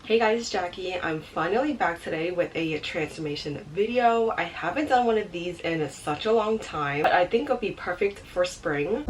Hey guys, it's Jackie. I'm finally back today with a transformation video. I haven't done one of these in such a long time, but I think it'll be perfect for spring.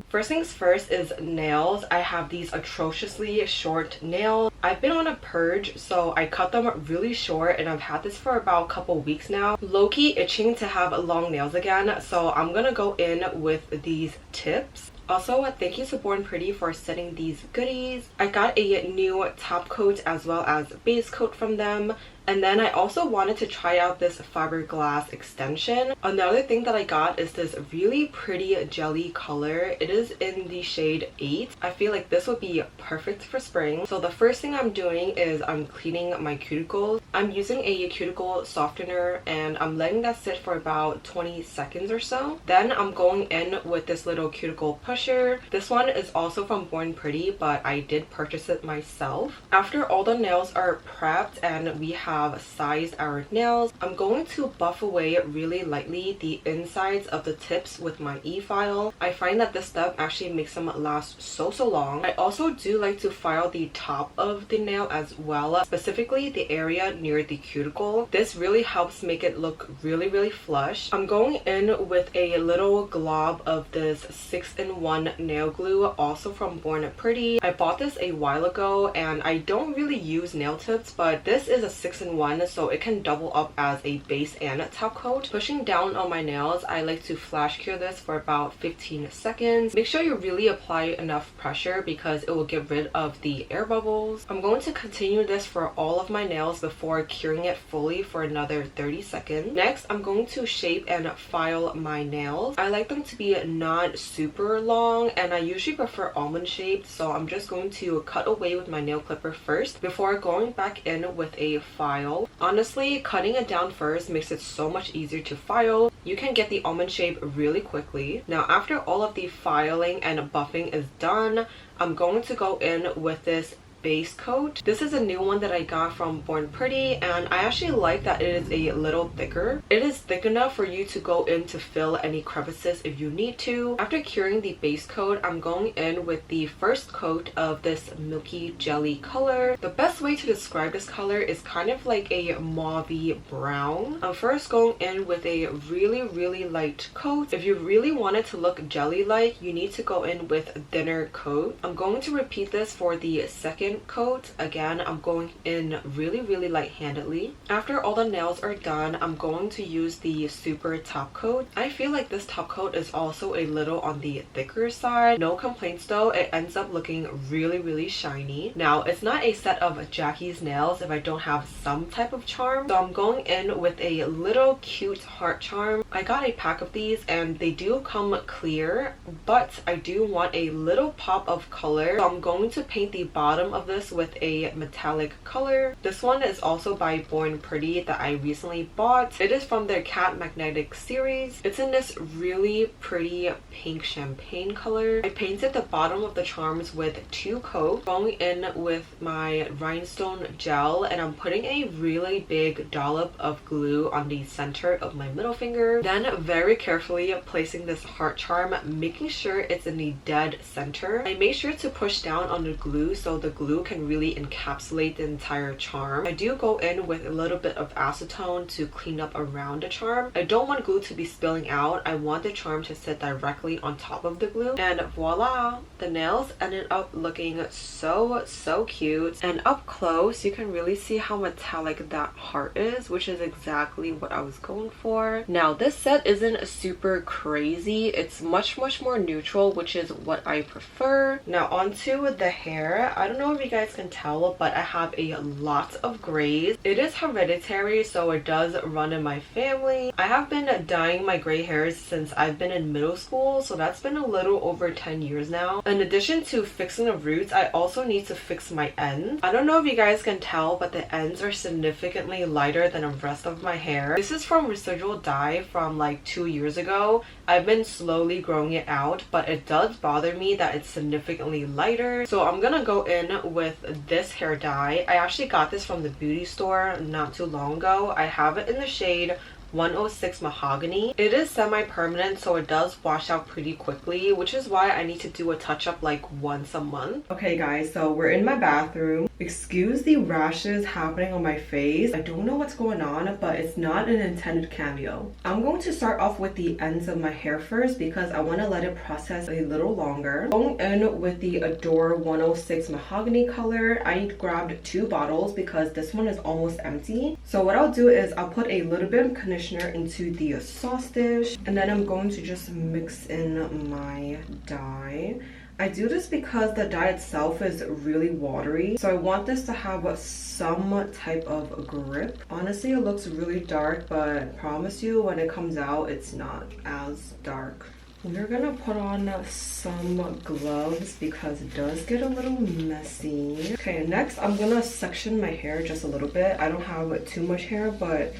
First things first is nails. I have these atrociously short nails. I've been on a purge, so I cut them really short and I've had this for about a couple weeks now. Low-key itching to have long nails again, so I'm gonna go in with these tips. Also, thank you to Born Pretty for sending these goodies. I got a new top coat as well as base coat from them. And then I also wanted to try out this fiberglass extension. Another thing that I got is this really pretty jelly color. It is in the shade 8. I feel like this would be perfect for spring. So the first thing I'm doing is I'm cleaning my cuticles. I'm using a cuticle softener and I'm letting that sit for about 20 seconds or so. Then I'm going in with this little cuticle pusher. This one is also from Born Pretty, but I did purchase it myself. After all the nails are prepped and we have sized our nails, I'm going to buff away really lightly the insides of the tips with my e-file. I find that this step actually makes them last so long. I also do like to file the top of the nail as well, specifically the area near the cuticle. This really helps make it look really flush. I'm going in with a little glob of this 6-in-1 nail glue, also from Born Pretty. I bought this a while ago and I don't really use nail tips, but this is a 6-in-1, so it can double up as a base and a top coat. Pushing down on my nails, I like to flash cure this for about 15 seconds. Make sure you really apply enough pressure because it will get rid of the air bubbles. I'm going to continue this for all of my nails before curing it fully for another 30 seconds. Next, I'm going to shape and file my nails. I like them to be not super long and I usually prefer almond shaped, so I'm just going to cut away with my nail clipper first before going back in with a file. Honestly, cutting it down first makes it so much easier to file. You can get the almond shape really quickly. Now, after all of the filing and buffing is done, I'm going to go in with this base coat. This is a new one that I got from Born Pretty and I actually like that it is a little thicker. It is thick enough for you to go in to fill any crevices if you need to. After curing the base coat, I'm going in with the first coat of this milky jelly color. The best way to describe this color is kind of like a mauvey brown. I'm first going in with a really light coat. If you really want it to look jelly-like, you need to go in with a thinner coat. I'm going to repeat this for the second coat. Again, I'm going in really light-handedly. After all the nails are done, I'm going to use the super top coat. I feel like this top coat is also a little on the thicker side. No complaints though, it ends up looking really shiny. Now, it's not a set of Jackie's nails if I don't have some type of charm, so I'm going in with a little cute heart charm. I got a pack of these and they do come clear, but I do want a little pop of color, so I'm going to paint the bottom of this with a metallic color. This one is also by Born Pretty that I recently bought. It is from their Cat Magnetic series. It's in this really pretty pink champagne color. I painted the bottom of the charms with 2 coats, going in with my rhinestone gel, and I'm putting a really big dollop of glue on the center of my middle finger. Then very carefully placing this heart charm, making sure it's in the dead center. I made sure to push down on the glue so the glue can really encapsulate the entire charm. I do go in with a little bit of acetone to clean up around the charm. I don't want glue to be spilling out. I want the charm to sit directly on top of the glue. And voila! The nails ended up looking so cute. And up close, you can really see how metallic that heart is, which is exactly what I was going for. Now, this set isn't super crazy. It's much more neutral, which is what I prefer. Now, onto the hair. I don't know if you guys can tell, but I have a lot of grays. It is hereditary, so it does run in my family. I have been dyeing my gray hairs since I've been in middle school, so that's been a little over 10 years now. In addition to fixing the roots, I also need to fix my ends. I don't know if you guys can tell, but the ends are significantly lighter than the rest of my hair. This is from residual dye from like 2 years ago. I've been slowly growing it out, but it does bother me that it's significantly lighter, so I'm gonna go in with this hair dye. I actually got this from the beauty store not too long ago. I have it in the shade 106 Mahogany. It is semi-permanent, so it does wash out pretty quickly, which is why I need to do a touch-up like once a month. Okay guys, so we're in my bathroom. Excuse the rashes happening on my face. I don't know what's going on, but it's not an intended cameo. I'm going to start off with the ends of my hair first because I want to let it process a little longer. Going in with the Adore 106 Mahogany color, I grabbed 2 bottles because this one is almost empty. So what I'll do is I'll put a little bit of conditioner into the sauce dish, and then I'm going to just mix in my dye. I do this because the dye itself is really watery, so I want this to have some type of grip. Honestly, it looks really dark, but I promise you when it comes out, it's not as dark. We're gonna put on some gloves because it does get a little messy. Okay, next I'm gonna section my hair just a little bit. I don't have too much hair, but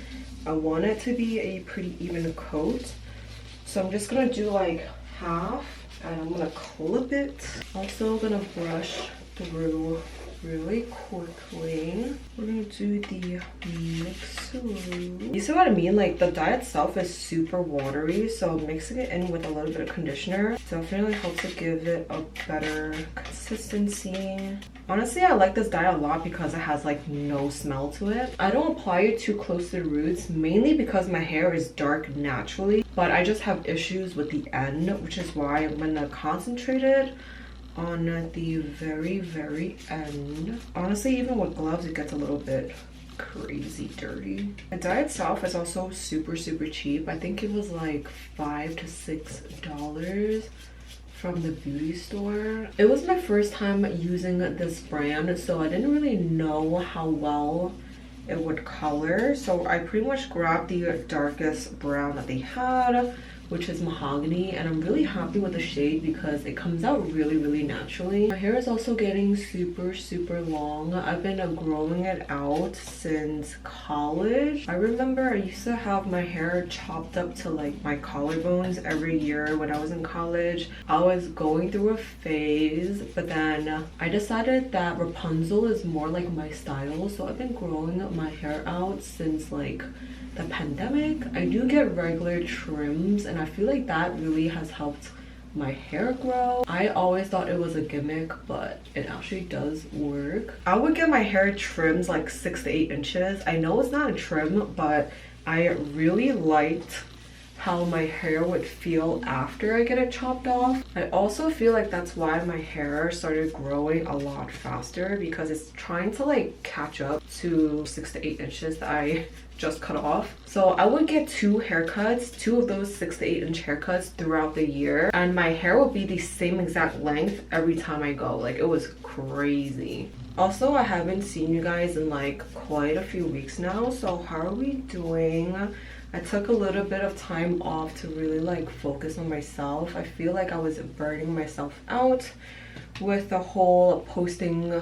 I want it to be a pretty even coat. So I'm just gonna do like half, and I'm gonna clip it. Also gonna brush through really quickly. We're gonna do the mixer. You see what I mean? Like the dye itself is super watery, so mixing it in with a little bit of conditioner definitely helps to give it a better consistency. Honestly, I like this dye a lot because it has like no smell to it. I don't apply it too close to the roots, mainly because my hair is dark naturally, but I just have issues with the end, which is why I'm gonna concentrate it on the very end. Honestly, even with gloves it gets a little bit crazy dirty. The dye itself is also super cheap. I think it was like $5 to $6 from the beauty store. It was my first time using this brand, so I didn't really know how well it would color, so I pretty much grabbed the darkest brown that they had, which is mahogany, and I'm really happy with the shade because it comes out really naturally. My hair is also getting super long. I've been growing it out since college. I remember I used to have my hair chopped up to like my collarbones every year when I was in college. I was going through a phase, but then I decided that Rapunzel is more like my style, so I've been growing my hair out since like the pandemic. I do get regular trims, and I feel like that really has helped my hair grow. I always thought it was a gimmick, but it actually does work. I would get my hair trims like 6 to 8 inches. I know it's not a trim, but I really liked how my hair would feel after I get it chopped off. I also feel like that's why my hair started growing a lot faster, because it's trying to like catch up to 6 to 8 inches that I just cut off. So I would get 2 haircuts, 2 of those 6 to 8 inch haircuts throughout the year, and my hair would be the same exact length every time I go. Like, it was crazy. Also, I haven't seen you guys in like quite a few weeks now, so how are we doing? I took a little bit of time off to really like focus on myself. I feel like I was burning myself out with the whole posting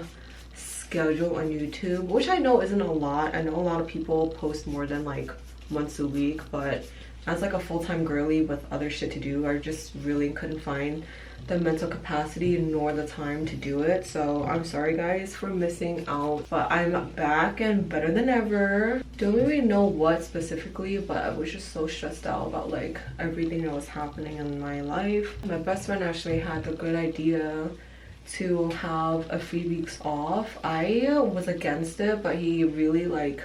schedule on YouTube, which I know isn't a lot. I know a lot of people post more than like once a week, but as like a full-time girly with other shit to do, I just really couldn't find the mental capacity nor the time to do it. So I'm sorry guys for missing out, but I'm back and better than ever. Don't really know what specifically, but I was just so stressed out about like everything that was happening in my life. My best friend actually had the good idea to have a few weeks off. I was against it, but he really like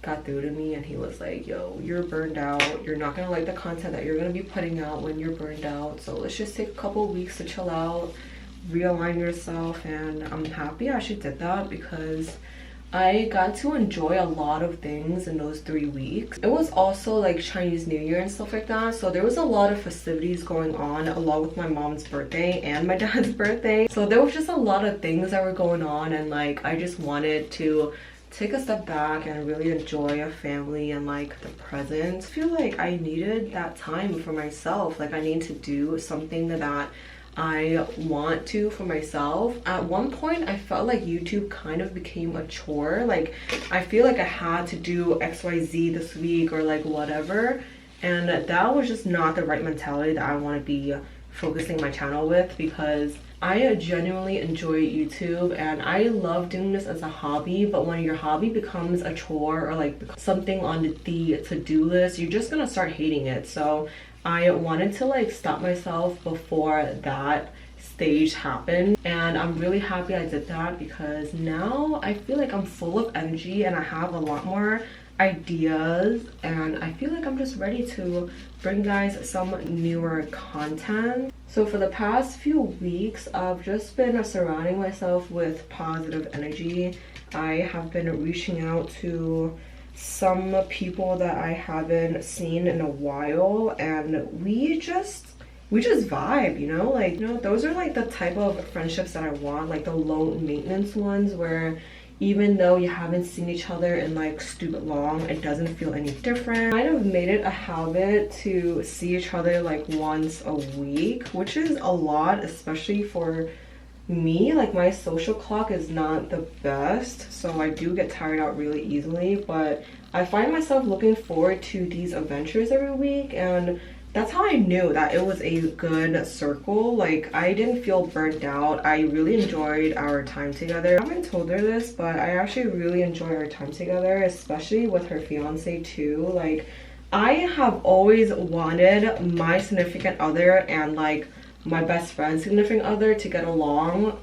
got through to me, and he was like, yo, you're burned out, you're not gonna like the content that you're gonna be putting out when you're burned out, so let's just take a couple weeks to chill out, realign yourself. And I'm happy I actually did that because I got to enjoy a lot of things in those 3 weeks. It was also like Chinese New Year and stuff like that, so there was a lot of festivities going on along with my mom's birthday and my dad's birthday. So there was just a lot of things that were going on, and like I just wanted to take a step back and really enjoy a family and like the present. I feel like I needed that time for myself. Like I need to do something that I want to for myself. At one point I felt like YouTube kind of became a chore. Like I feel like I had to do XYZ this week or like whatever, and that was just not the right mentality that I want to be focusing my channel with, because I genuinely enjoy YouTube and I love doing this as a hobby, but when your hobby becomes a chore or like something on the to-do list, you're just gonna start hating it. So I wanted to like stop myself before that stage happened, and I'm really happy I did that because now I feel like I'm full of energy and I have a lot more ideas, and I feel like I'm just ready to bring guys some newer content. So for the past few weeks, I've just been surrounding myself with positive energy. I have been reaching out to some people that I haven't seen in a while, and we just vibe, you know? Like, you know, those are like the type of friendships that I want, like the low maintenance ones where even though you haven't seen each other in like stupid long, it doesn't feel any different. I kind of made it a habit to see each other like once a week, which is a lot, especially for me. Like my social clock is not the best, so I do get tired out really easily, but I find myself looking forward to these adventures every week, and that's how I knew that it was a good circle. Like I didn't feel burnt out. I really enjoyed our time together. I haven't told her this, but I actually really enjoy our time together, especially with her fiance too. Like I have always wanted my significant other and like my best friend's significant other to get along.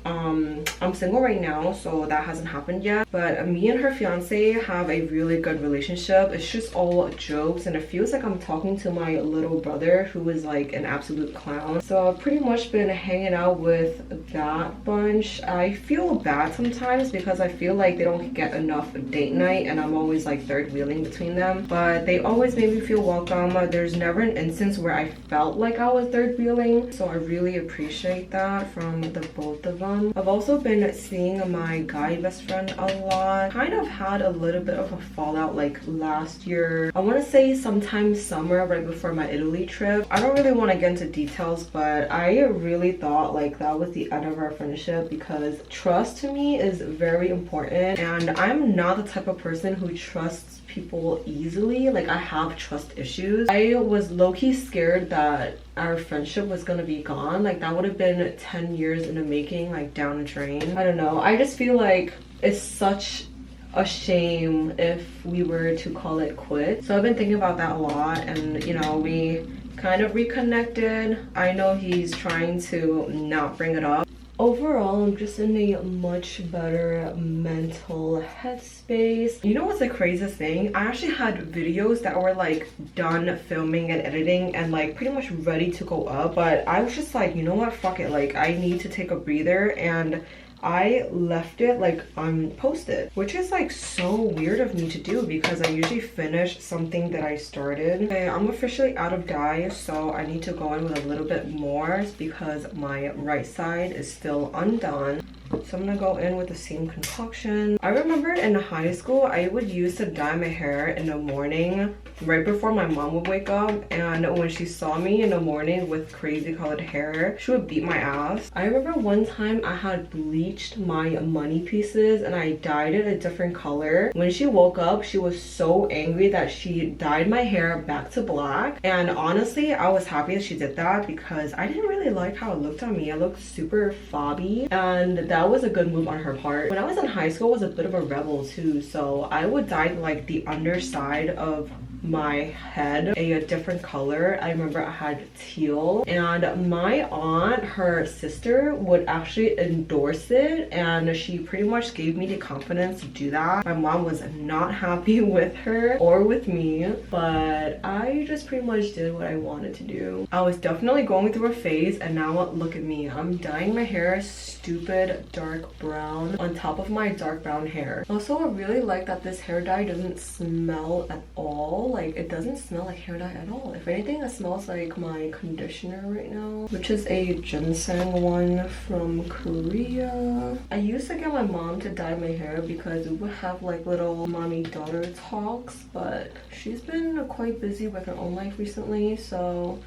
I'm single right now, so that hasn't happened yet, but me and her fiance have a really good relationship. It's just all jokes, and it feels like I'm talking to my little brother, who is like an absolute clown. So I've pretty much been hanging out with that bunch. I feel bad sometimes because I feel like they don't get enough date night and I'm always like third wheeling between them, but they always make me feel welcome. There's never an instance where I felt like I was third wheeling, so I really appreciate that from the both of them. I've also been seeing my guy best friend a lot. Kind of had a little bit of a fallout like last year. I want to say sometime summer, right before my Italy trip. I don't really want to get into details, but I really thought like that was the end of our friendship because trust to me is very important, and I'm not the type of person who trusts people easily. Like I have trust issues. I was low-key scared that our friendship was gonna be gone. Like that would have been 10 years in the making, like down the drain. I don't know, I just feel like it's such a shame if we were to call it quits. So I've been thinking about that a lot, and you know, we kind of reconnected. I know he's trying to not bring it up. Overall, I'm just in a much better mental headspace. You know what's the craziest thing? I actually had videos that were like done filming and editing and like pretty much ready to go up, but I was just like, you know what, fuck it, like I need to take a breather, and I left it like unposted, which is like so weird of me to do because I usually finish something that I started. Okay, I'm officially out of dye, so I need to go in with a little bit more because my right side is still undone. So I'm gonna go in with the same concoction. I remember in high school, I would use to dye my hair in the morning right before my mom would wake up, and when she saw me in the morning with crazy colored hair, she would beat my ass. I remember one time I had bleached my money pieces and I dyed it a different color. When she woke up, she was so angry that she dyed my hair back to black, and honestly I was happy that she did that because I didn't really like how it looked on me. It looked super fobby, and that was a good move on her part. When I was in high school, I was a bit of a rebel too, so I would dye like the underside of my head a different color. I remember I had teal, and my aunt, her sister, would actually endorse it, and she pretty much gave me the confidence to do that. My mom was not happy with her or with me, but I just pretty much did what I wanted to do. I was definitely going through a phase, and now look at me. I'm dyeing my hair stupid dark brown on top of my dark brown hair. Also, I really like that this hair dye doesn't smell at all. Like it doesn't smell like hair dye at all. If anything, it smells like my conditioner right now, which is a ginseng one from Korea. I used to get my mom to dye my hair because we would have like little mommy daughter talks, but she's been quite busy with her own life recently, so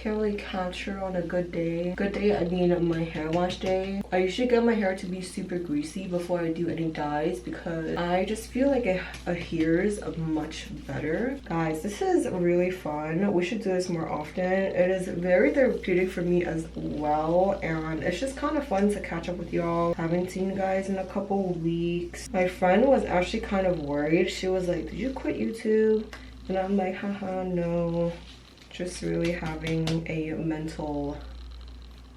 can't really capture on a good day. Good day, I mean my hair wash day. I usually get my hair to be super greasy before I do any dyes because I just feel like it adheres much better. Guys, this is really fun. We should do this more often. It is very therapeutic for me as well, and it's just kind of fun to catch up with y'all. Haven't seen you guys in a couple weeks. My friend was actually kind of worried. She was like, did you quit YouTube? And I'm like, haha, no. Just really having a mental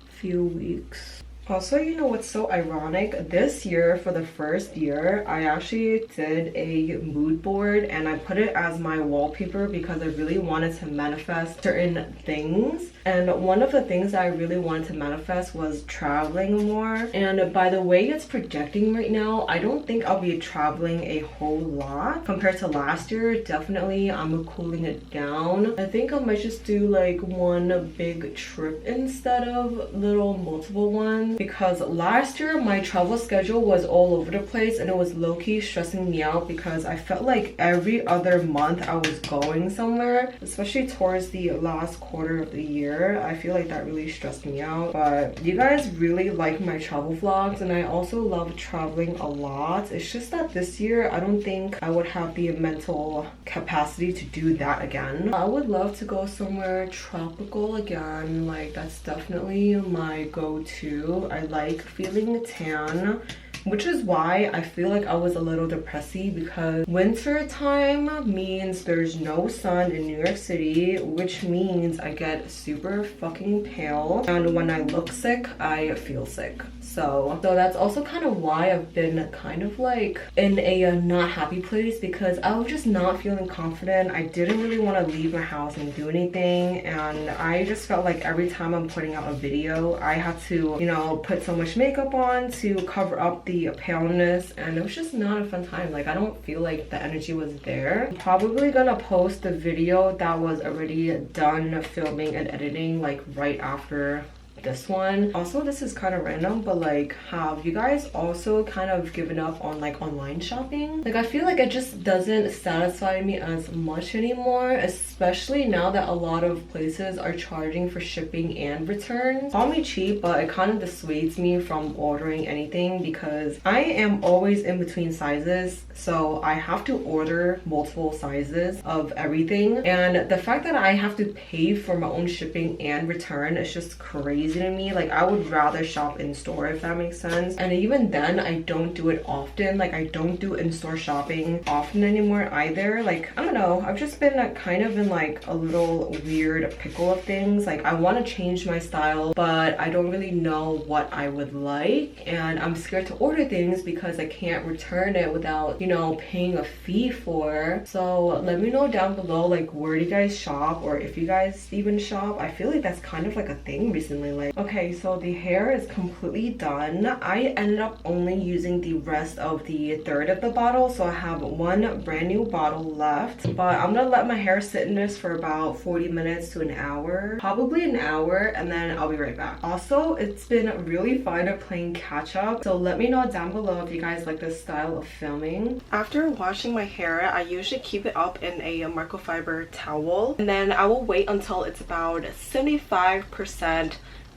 few weeks. Also, you know what's so ironic? This year, for the first year, I actually did a mood board and I put it as my wallpaper because I really wanted to manifest certain things. And one of the things that I really wanted to manifest was traveling more. And by the way it's projecting right now, I don't think I'll be traveling a whole lot compared to last year. Definitely, I'm cooling it down. I think I might just do like one big trip instead of little multiple ones. Because last year my travel schedule was all over the place and it was low-key stressing me out because I felt like every other month I was going somewhere, especially towards the last quarter of the year. I feel like that really stressed me out. But you guys really like my travel vlogs and I also love traveling a lot. It's just that this year I don't think I would have the mental capacity to do that again. I would love to go somewhere tropical again. Like, that's definitely my go-to. I like feeling tan, which is why I feel like I was a little depressy because winter time means there's no sun in New York City, which means I get super fucking pale, and when I look sick, I feel sick. So that's also kind of why I've been kind of like in a not happy place because I was just not feeling confident. I didn't really want to leave my house and do anything, and I just felt like every time I'm putting out a video, I had to, you know, put so much makeup on to cover up the paleness, and it was just not a fun time. Like, I don't feel like the energy was there. I'm probably gonna post the video that was already done filming and editing like right after this one. Also, this is kind of random, but like, have you guys also kind of given up on like online shopping? Like, I feel like it just doesn't satisfy me as much anymore, especially now that a lot of places are charging for shipping and returns. Call me cheap, but it kind of dissuades me from ordering anything because I am always in between sizes, so I have to order multiple sizes of everything, and the fact that I have to pay for my own shipping and return is just crazy to me. Like, I would rather shop in store, if that makes sense. And even then, I don't do it often. Like, I don't do in-store shopping often anymore either. Like, I don't know, I've just been kind of in like a little weird pickle of things. Like, I want to change my style, but I don't really know what I would like, and I'm scared to order things because I can't return it without, you know, paying a fee for. So let me know down below, like, where do you guys shop, or if you guys even shop. I feel like that's kind of like a thing recently. Like, okay, so the hair is completely done. I ended up only using the rest of the third of the bottle, so I have one brand new bottle left, but I'm gonna let my hair sit in this for about 40 minutes to an hour, probably an hour, and then I'll be right back. Also, it's been really fun playing catch up, so let me know down below if you guys like this style of filming. After washing my hair, I usually keep it up in a microfiber towel, and then I will wait until it's about 75%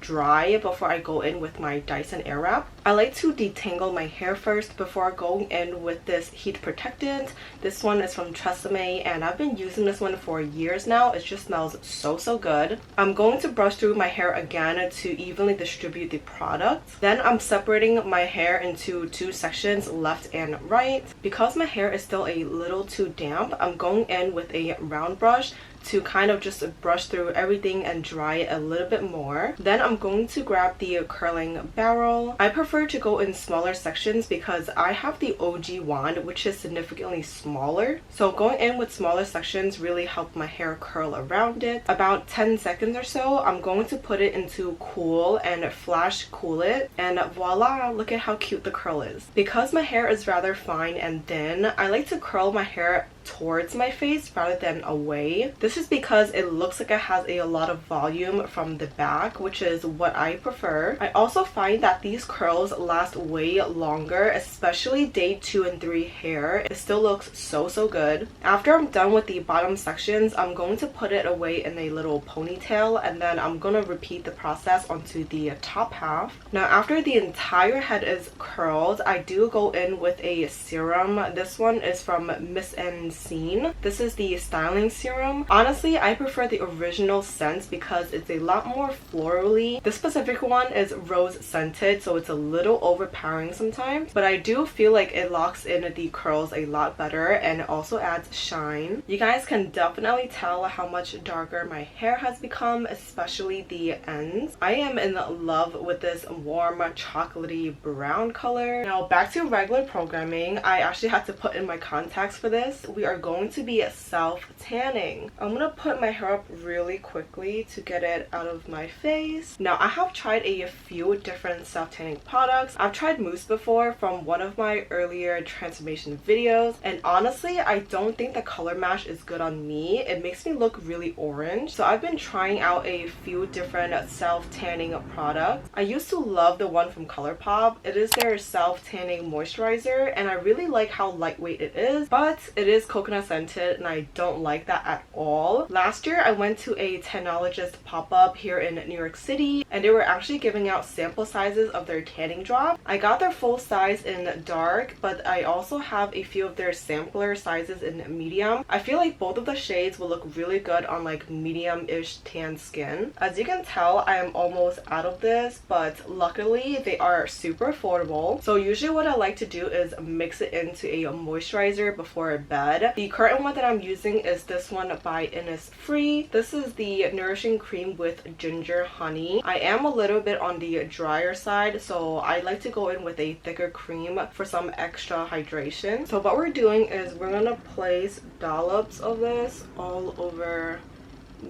dry before I go in with my Dyson Airwrap. I like to detangle my hair first before going in with this heat protectant. This one is from Tresemme and I've been using this one for years now. It just smells so good. I'm going to brush through my hair again to evenly distribute the product. Then I'm separating my hair into two sections, left and right. Because my hair is still a little too damp, I'm going in with a round brush to kind of just brush through everything and dry it a little bit more. Then I'm going to grab the curling barrel. I prefer to go in smaller sections because I have the OG wand, which is significantly smaller. So going in with smaller sections really help my hair curl around it. About 10 seconds or so, I'm going to put it into cool and flash cool it, and voila, look at how cute the curl is. Because my hair is rather fine and thin, I like to curl my hair towards my face rather than away. This is because it looks like it has a lot of volume from the back, which is what I prefer. I also find that these curls last way longer, especially day 2 and 3 hair. It still looks so good. After I'm done with the bottom sections, I'm going to put it away in a little ponytail, and then I'm going to repeat the process onto the top half. Now after the entire head is curled, I do go in with a serum. This one is from Miss and Scene. This is the styling serum. Honestly, I prefer the original scent because it's a lot more florally. This specific one is rose scented, so it's a little overpowering sometimes, but I do feel like it locks in the curls a lot better and it also adds shine. You guys can definitely tell how much darker my hair has become, especially the ends. I am in love with this warm chocolatey brown color. Now back to regular programming. I actually had to put in my contacts for this. We are going to be self-tanning. I'm gonna put my hair up really quickly to get it out of my face. Now I have tried a few different self-tanning products. I've tried mousse before from one of my earlier transformation videos, and honestly I don't think the color match is good on me. It makes me look really orange, so I've been trying out a few different self-tanning products. I used to love the one from ColourPop. It is their self-tanning moisturizer, and I really like how lightweight it is, but it is coconut scented and I don't like that at all. Last year I went to a Tannologist pop-up here in New York City, and they were actually giving out sample sizes of their tanning drop. I got their full size in dark, but I also have a few of their sampler sizes in medium. I feel like both of the shades will look really good on like medium-ish tan skin. As you can tell, I am almost out of this, but luckily they are super affordable. So usually what I like to do is mix it into a moisturizer before bed. The current one that I'm using is this one by Innisfree. This is the Nourishing Cream with Ginger Honey. I am a little bit on the drier side, so I like to go in with a thicker cream for some extra hydration. So what we're doing is we're gonna place dollops of this all over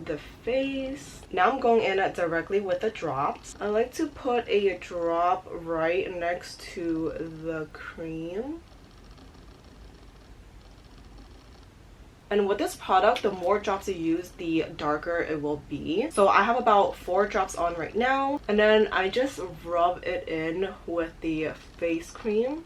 the face. Now I'm going in directly with the drops. I like to put a drop right next to the cream. And with this product, the more drops you use, the darker it will be. So I have about 4 drops on right now, and then I just rub it in with the face cream.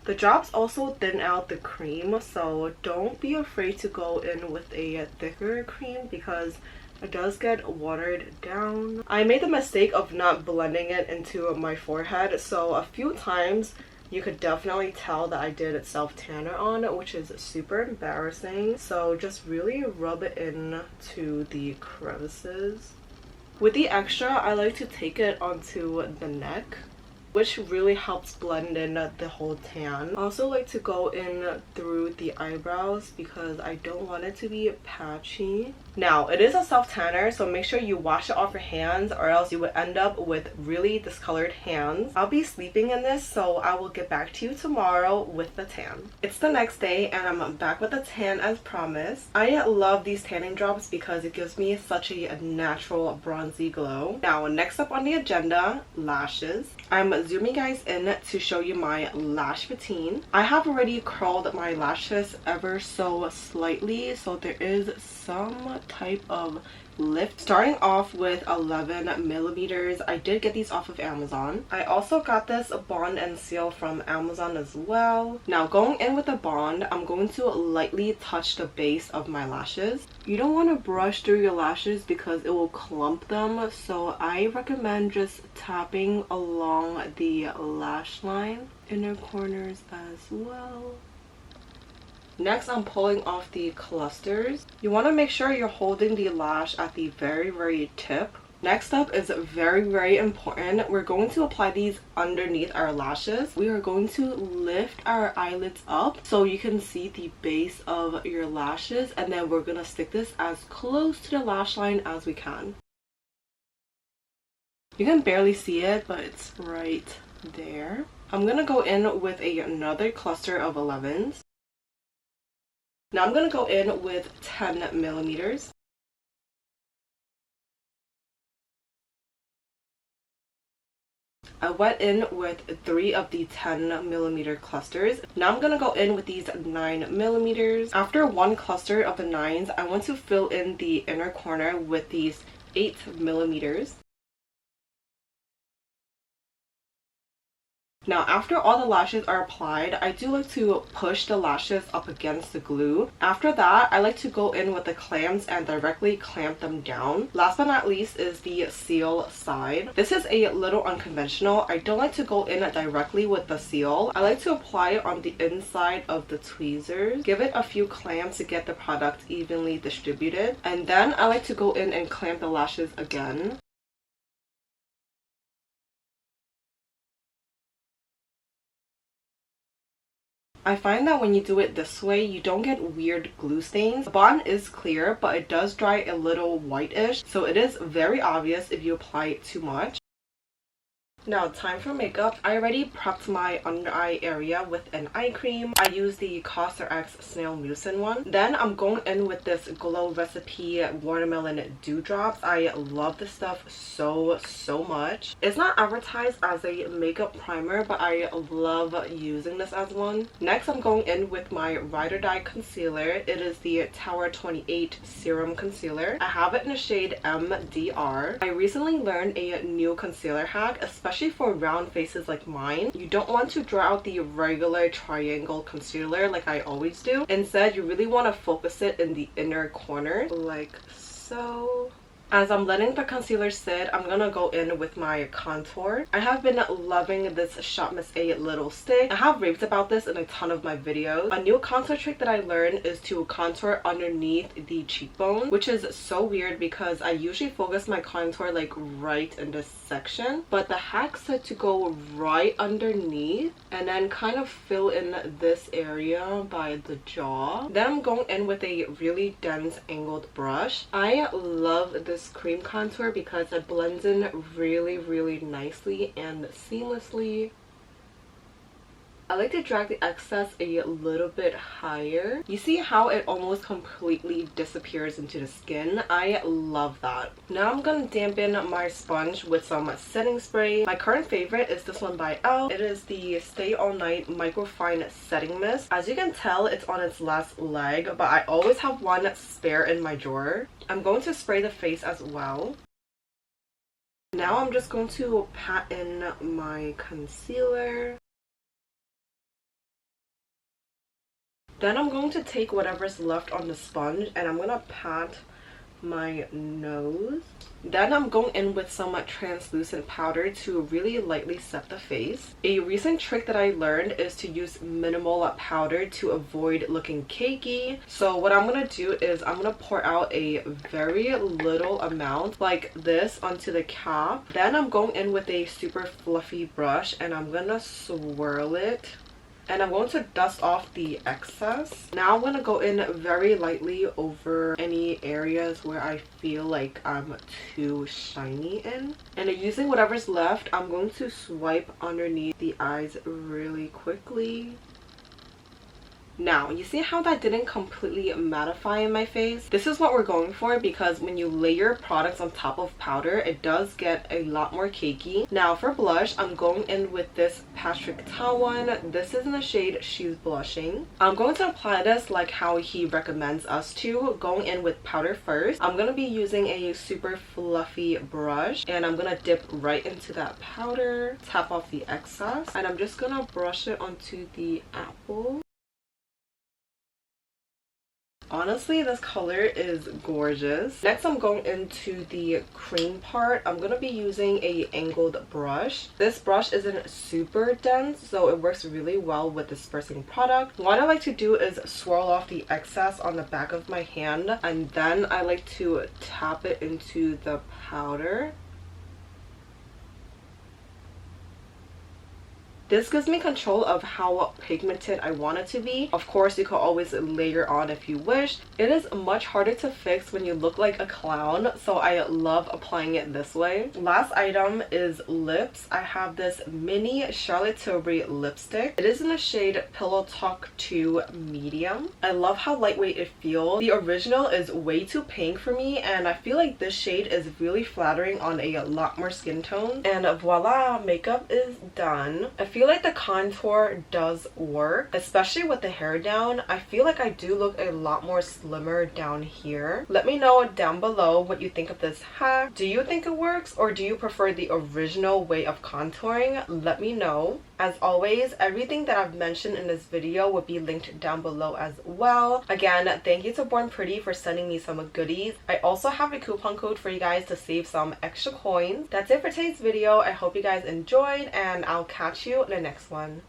The drops also thin out the cream, so don't be afraid to go in with a thicker cream because it does get watered down. I made the mistake of not blending it into my forehead, so a few times you could definitely tell that I did self-tanner on, which is super embarrassing. So just really rub it in to the crevices. With the extra, I like to take it onto the neck, which really helps blend in the whole tan. I also like to go in through the eyebrows because I don't want it to be patchy. Now, it is a self-tanner, so make sure you wash it off your hands or else you would end up with really discolored hands. I'll be sleeping in this, so I will get back to you tomorrow with the tan. It's the next day and I'm back with the tan as promised. I love these tanning drops because it gives me such a natural bronzy glow. Now, next up on the agenda, lashes. I'm zooming guys in to show you my lash routine. I have already curled my lashes ever so slightly, so there is some type of lift. Starting off with 11 millimeters. I did get these off of Amazon. I also got this bond and seal from Amazon as well. Now going in with the bond, I'm going to lightly touch the base of my lashes. You don't want to brush through your lashes because it will clump them, so I recommend just tapping along the lash line, inner corners as well. Next, I'm pulling off the clusters. You want to make sure you're holding the lash at the very tip. Next up is very important. We're going to apply these underneath our lashes. We are going to lift our eyelids up so you can see the base of your lashes, and then we're going to stick this as close to the lash line as we can. You can barely see it, but it's right there. I'm going to go in with another cluster of 11s. Now I'm going to go in with 10 millimeters. I went in with 3 of the 10mm clusters. Now I'm gonna go in with these 9mm. After one cluster of the 9s, I want to fill in the inner corner with these 8mm. Now after all the lashes are applied, I do like to push the lashes up against the glue. After that, I like to go in with the clamps and directly clamp them down. Last but not least is the seal side. This is a little unconventional. I don't like to go in directly with the seal. I like to apply it on the inside of the tweezers. Give it a few clamps to get the product evenly distributed. And then I like to go in and clamp the lashes again. I find that when you do it this way, you don't get weird glue stains. The bottom is clear, but it does dry a little whitish, so it is very obvious if you apply it too much. Now, time for makeup. I already prepped my under eye area with an eye cream. I use the Coster X Snail Mucin one. Then I'm going in with this Glow Recipe Watermelon Dewdrops. I love this stuff so much. It's not advertised as a makeup primer, but I love using this as one. Next, I'm going in with my Ride or Die concealer. It is the Tower 28 Serum Concealer. I have it in the shade MDR. I recently learned a new concealer hack, especially for round faces like mine. You don't want to draw out the regular triangle concealer like I always do. Instead, you really want to focus it in the inner corner like so. As I'm letting the concealer sit, I'm gonna go in with my contour. I have been loving this Shop Miss A little stick. I have raved about this in a ton of my videos. A new contour trick that I learned is to contour underneath the cheekbone, which is so weird because I usually focus my contour like right in this section. But the hack said to go right underneath and then kind of fill in this area by the jaw. Then I'm going in with a really dense angled brush. I love this cream contour because it blends in really nicely and seamlessly. I like to drag the excess a little bit higher. You see how it almost completely disappears into the skin? I love that. Now I'm gonna dampen my sponge with some setting spray. My current favorite is this one by F.A.Q. It is the Stay All Night Microfine Setting Mist. As you can tell, it's on its last leg, but I always have one spare in my drawer. I'm going to spray the face as well. Now I'm just going to pat in my concealer. Then I'm going to take whatever's left on the sponge and I'm going to pat my nose. Then I'm going in with some translucent powder to really lightly set the face. A recent trick that I learned is to use minimal powder to avoid looking cakey. So what I'm going to do is I'm going to pour out a very little amount like this onto the cap. Then I'm going in with a super fluffy brush and I'm going to swirl it. And I'm going to dust off the excess. Now I'm going to go in very lightly over any areas where I feel like I'm too shiny in. And using whatever's left, I'm going to swipe underneath the eyes really quickly. Now, you see how that didn't completely mattify in my face? This is what we're going for because when you layer products on top of powder, it does get a lot more cakey. Now, for blush, I'm going in with this Patrick Ta one. This is in the shade She's Blushing. I'm going to apply this like how he recommends us to, going in with powder first. I'm going to be using a super fluffy brush and I'm going to dip right into that powder, tap off the excess, and I'm just going to brush it onto the apple. Honestly, this color is gorgeous. Next, I'm going into the cream part. I'm going to be using a angled brush. This brush isn't super dense, so it works really well with dispersing product. What I like to do is swirl off the excess on the back of my hand, and then I like to tap it into the powder. This gives me control of how pigmented I want it to be. Of course, you could always layer on if you wish. It is much harder to fix when you look like a clown, so I love applying it this way. Last item is lips. I have this mini Charlotte Tilbury lipstick. It is in the shade Pillow Talk 2 Medium. I love how lightweight it feels. The original is way too pink for me, and I feel like this shade is really flattering on a lot more skin tone. And voila, makeup is done. I feel like the contour does work, especially with the hair down. I feel like I do look a lot more slimmer down here. Let me know down below what you think of this hack. Do you think it works, or do you prefer the original way of contouring? Let me know. As always, everything that I've mentioned in this video will be linked down below as well. Again, thank you to Born Pretty for sending me some goodies. I also have a coupon code for you guys to save some extra coins. That's it for today's video. I hope you guys enjoyed, and I'll catch you in the next one.